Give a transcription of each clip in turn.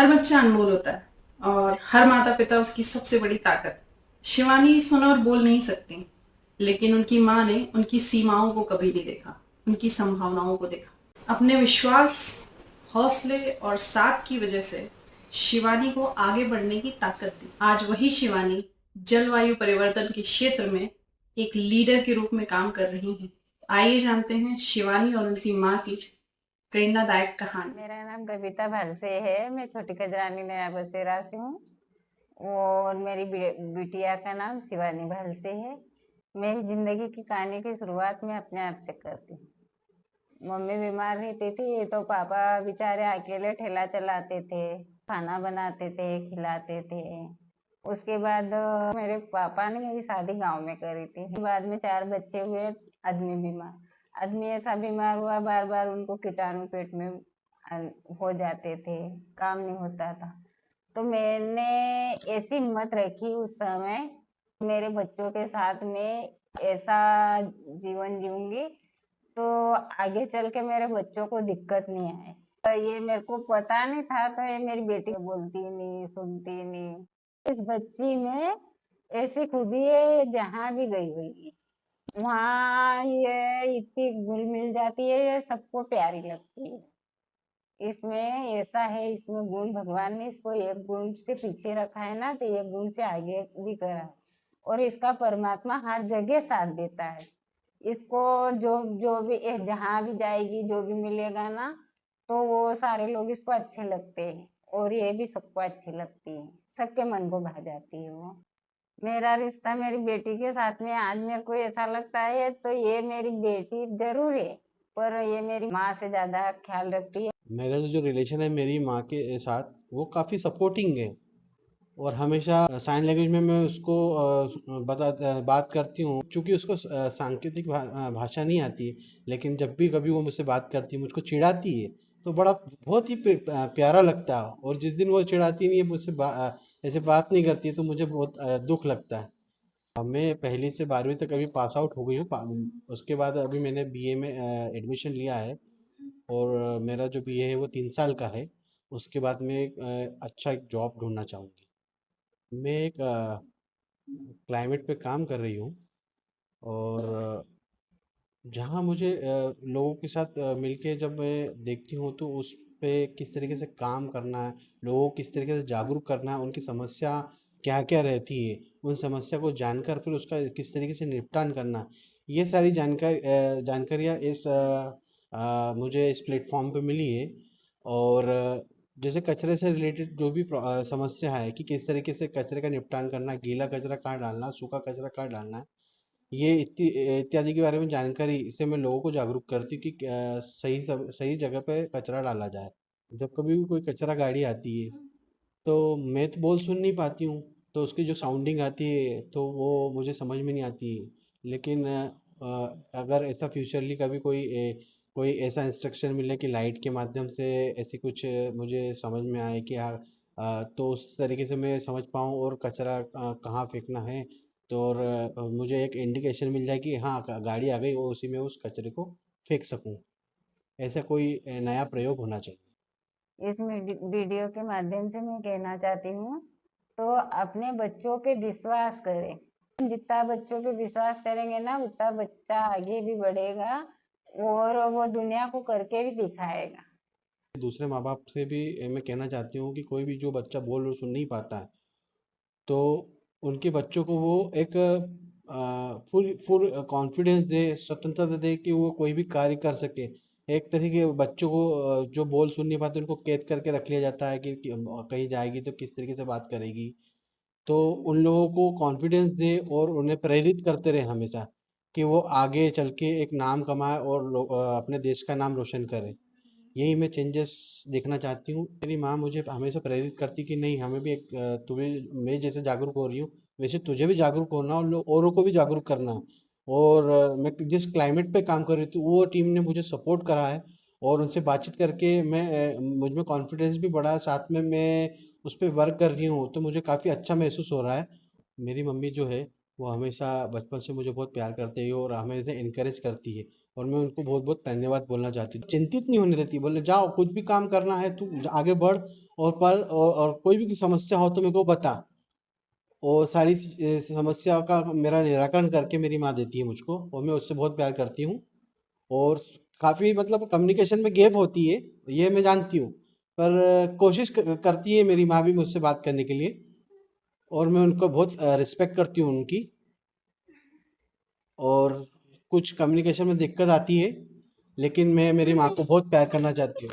हर बच्चा अनमोल होता है और हर माता पिता उसकी सबसे बड़ी ताकत। शिवानी सुन और बोल नहीं सकती, लेकिन उनकी माँ ने उनकी सीमाओं को कभी नहीं देखा, उनकी संभावनाओं को देखा। अपने विश्वास, हौसले और साथ की वजह से शिवानी को आगे बढ़ने की ताकत दी। आज वही शिवानी जलवायु परिवर्तन के क्षेत्र में एक लीडर के रूप में काम कर रही है। आइए जानते हैं शिवानी और उनकी माँ की प्रेरणादायक कहानी। मेरा नाम कविता भालसे है। मैं छोटी खजरानी नया बसेरा से हूँ और मेरी बिटिया का नाम शिवानी भालसे है। मेरी जिंदगी की कहानी की शुरुआत मैं अपने आप से करती हूँ। मम्मी बीमार रहती थी तो पापा बेचारे अकेले ठेला चलाते थे, खाना बनाते थे, खिलाते थे। उसके बाद मेरे पापा ने मेरी शादी गांव में करी थी। बाद में 4 बच्चे हुए। आदमी बीमार आदमी ऐसा बीमार हुआ, बार बार उनको कीटाणु पेट में हो जाते थे, काम नहीं होता था। तो मैंने ऐसी हिम्मत रखी उस समय, मेरे बच्चों के साथ में ऐसा जीवन जीऊंगी तो आगे चल के मेरे बच्चों को दिक्कत नहीं आए। तो ये मेरे को पता नहीं था। तो ये मेरी बेटी बोलती नहीं, सुनती नहीं। इस बच्ची में ऐसी खूबी है, जहाँ भी गई हुई वहाँ ये इतनी घुल मिल जाती है, ये सबको प्यारी लगती है। इसमें ऐसा है, इसमें गुण भगवान ने इसको एक गुण से पीछे रखा है ना, तो एक गुण से आगे भी करा है। और इसका परमात्मा हर जगह साथ देता है। इसको जो जो भी जहाँ भी जाएगी, जो भी मिलेगा ना, तो वो सारे लोग इसको अच्छे लगते हैं और ये भी सबको अच्छी लगती है, सबके मन को भा जाती है वो। मेरा रिश्ता मेरी बेटी के साथ में आज मेरे को ऐसा लगता है तो ये मेरी बेटी जरूर है, पर ये मेरी माँ से ज्यादा ख्याल रखती है। मेरा जो रिलेशन है मेरी माँ के साथ, वो काफ़ी सपोर्टिंग है। और हमेशा साइन लैंग्वेज में मैं उसको बात करती हूँ, क्योंकि उसको सांकेतिक भाषा नहीं आती। लेकिन जब भी कभी वो मुझसे बात करती है, मुझको चिढ़ाती है, तो बड़ा बहुत ही प्यारा लगता है। और जिस दिन वो चिढ़ाती नहीं है, मुझसे ऐसे बात नहीं करती है, तो मुझे बहुत दुख लगता है। मैं पहली से 12वीं तक अभी पास आउट हो गई हूँ। उसके बाद अभी मैंने बीए में एडमिशन लिया है। और मेरा जो बीए है वो 3 साल का है। उसके बाद मैं एक अच्छा एक जॉब ढूंढना चाहूँगी। मैं एक क्लाइमेट पे काम कर रही हूँ। और जहाँ मुझे लोगों के साथ मिलके जब मैं देखती हूँ, तो उस पे किस तरीके से काम करना है, लोगों को किस तरीके से जागरूक करना है, उनकी समस्या क्या क्या रहती है, उन समस्या को जानकर फिर उसका किस तरीके से निपटान करना, ये सारी जानकारियाँ मुझे इस प्लेटफॉर्म पे मिली है। और जैसे कचरे से रिलेटेड जो भी समस्या है कि किस तरीके से कचरे का निपटान करना, गीला कचरा कहाँ डालना, सूखा कचरा कहाँ डालना है, ये इत्यादि के बारे में जानकारी से मैं लोगों को जागरूक करती हूँ कि सही जगह पे कचरा डाला जाए। जब कभी भी कोई कचरा गाड़ी आती है, तो मैं तो बोल सुन नहीं पाती हूँ, तो उसकी जो साउंडिंग आती है तो वो मुझे समझ में नहीं आती है। लेकिन अगर ऐसा फ्यूचरली कभी कोई ऐसा इंस्ट्रक्शन मिले कि लाइट के माध्यम से ऐसी कुछ मुझे समझ में आए कि हाँ, तो उस तरीके से मैं समझ पाऊँ और कचरा कहाँ फेंकना है। तो और मुझे एक इंडिकेशन मिल जाए कि हाँ, गाड़ी आ गई, और उसी में उस कचरे को फेंक सकूँ। ऐसा कोई नया प्रयोग होना चाहिए। इस वीडियो के माध्यम से मैं कहना चाहती हूँ, तो अपने बच्चों पे विश्वास करें। जितना बच्चों पे विश्वास करेंगे ना, उतना बच्चा आगे भी बढ़ेगा और वो दुनिया को करके भी दिखाएगा। दूसरे माँ बाप से भी मैं कहना चाहती हूँ कि कोई भी जो बच्चा बोल और सुन नहीं पाता है, तो उनके बच्चों को वो एक फुल फुल कॉन्फिडेंस दे, स्वतंत्रता दे कि वो कोई भी कार्य कर सके। एक तरीके के बच्चों को जो बोल सुन नहीं पाते, उनको कैद करके रख लिया जाता है कि कहीं जाएगी तो किस तरीके से बात करेगी। तो उन लोगों को कॉन्फिडेंस दे और उन्हें प्रेरित करते रहे हमेशा, कि वो आगे चल के एक नाम कमाए और अपने देश का नाम रोशन करे। यही मैं चेंजेस देखना चाहती हूँ। मेरी माँ मुझे हमेशा प्रेरित करती कि नहीं, हमें भी एक तुम्हें मैं जैसे जागरूक हो रही हूँ, वैसे तुझे भी जागरूक होना और औरों को भी जागरूक करना है। और मैं जिस क्लाइमेट पे काम कर रही थी, वो टीम ने मुझे सपोर्ट करा है। और उनसे बातचीत करके मुझ में कॉन्फिडेंस भी बढ़ा है, साथ में मैं उस पर वर्क कर रही हूँ, तो मुझे काफ़ी अच्छा महसूस हो रहा है। मेरी मम्मी जो है, वो हमेशा बचपन से मुझे बहुत प्यार करते हैं और हमेशा इनकरेज करती है और मैं उनको बहुत बहुत धन्यवाद बोलना चाहती हूँ। चिंतित नहीं होने देती, बोले जाओ कुछ भी काम करना है तू आगे बढ़ और पढ़ और कोई भी समस्या हो तो मेरे को बता। और सारी समस्या का मेरा निराकरण करके मेरी माँ देती है मुझको और मैं उससे बहुत प्यार करती हूँ। और काफ़ी मतलब कम्युनिकेशन में गैप होती है, ये मैं जानती हूँ, पर कोशिश करती है मेरी माँ भी मुझसे बात करने के लिए और मैं उनको बहुत रिस्पेक्ट करती हूँ उनकी। और कुछ कम्युनिकेशन में दिक्कत आती है, लेकिन मैं मेरी माँ को बहुत प्यार करना चाहती हूँ।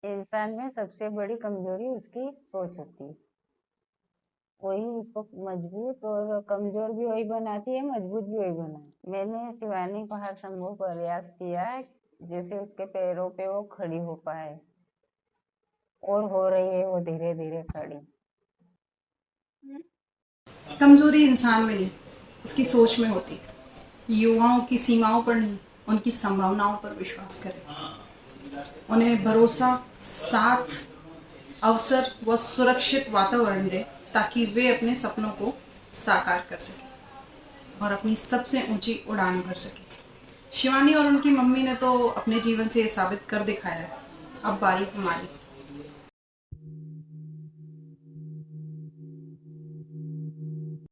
इंसान में सबसे बड़ी कमजोरी उसकी सोच होती है, वही उसको मजबूत और कमजोर भी वही बनाती है, मजबूत भी वही बनाती है। मैंने शिवानी को हर संभव प्रयास किया जैसे उसके पैरों पे वो खड़ी हो पाए, और हो रही है वो धीरे धीरे खड़ी। कमजोरी इंसान में नहीं, उसकी सोच में होती है। युवाओं की सीमाओं पर नहीं, उनकी संभावनाओं पर विश्वास करें। उन्हें भरोसा, साथ, अवसर व सुरक्षित वातावरण दें ताकि वे अपने सपनों को साकार कर सकें और अपनी सबसे ऊंची उड़ान भर सकें। शिवानी और उनकी मम्मी ने तो अपने जीवन से ये साबित कर दिखाया है। अब बारी हमारी।